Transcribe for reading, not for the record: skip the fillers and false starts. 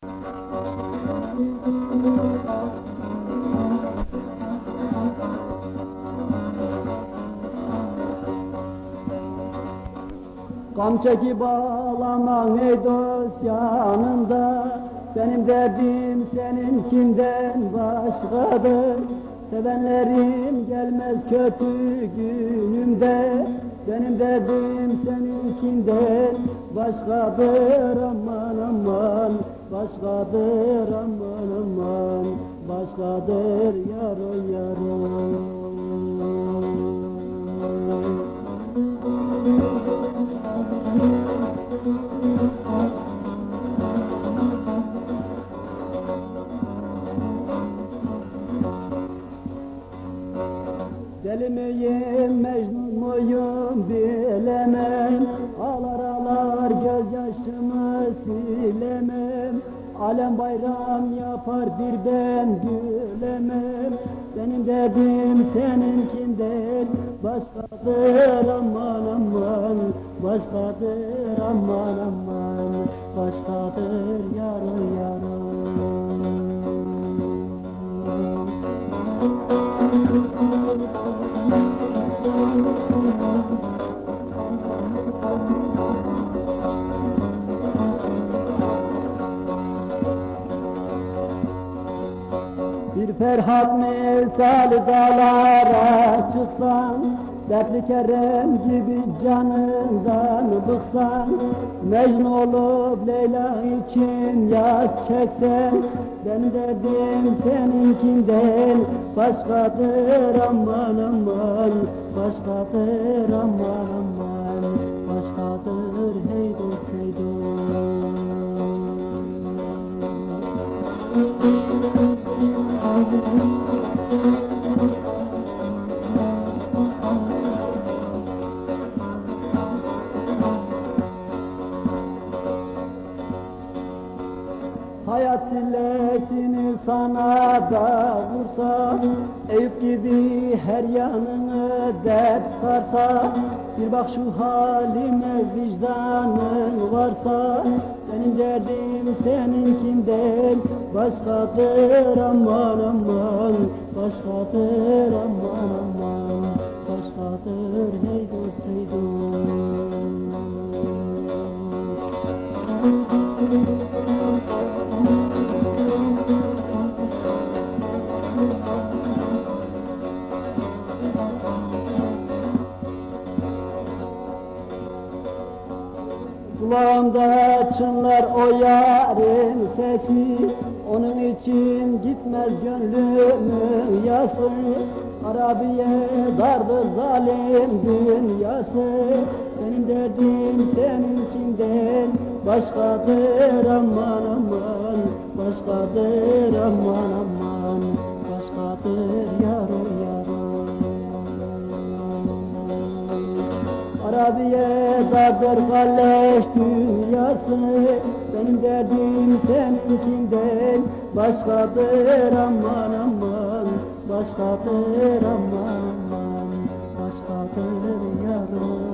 Gam çekip ağlaman ey dost yanında, benim derdim seninkinden başkadır. Sevenlerim gelmez kötü günümde, benim derdim seninkinden başkadır. Aman aman, başkadır aman aman, başkadır yar o yar o. Deli miyim, Mecnun muyum bilemem, ağlar ağlar gözyaşımı silemem. Alem bayram yapar bir ben gülemem, benim derdim seninkinden başkadır. Aman aman, başkadır aman aman, başkadır yar o yar o. Bir Ferhat misali dağlara çıksan, dertli Kerem gibi canından bıksan, Mecnun olup Leyla için yas çeksen, ben derdim seninkinden başkadır. Aman aman, başkadır aman aman, başkadır hey dost hey dost. Hayat sillesini sana da vursa, Eyüp gibi her yanını dert sarsa, bir bak şu halime vicdanın varsa, benim derdim seninkinden başkadır. Aman aman, başkadır aman aman, başkadır hey dost hey dost. Kulağımda çınlar o yarın sesi, onun için gitmez gönlümün yası. Arabiye dardır zalim dünyası, benim derdim seninkinden başkadır. Aman aman, başkadır aman aman, başkadır yar o yar o. Arabiye dardır kalleş dünyası, benim derdim seninkinden başkadır. Aman aman, başkadır aman aman, başkadır yar o.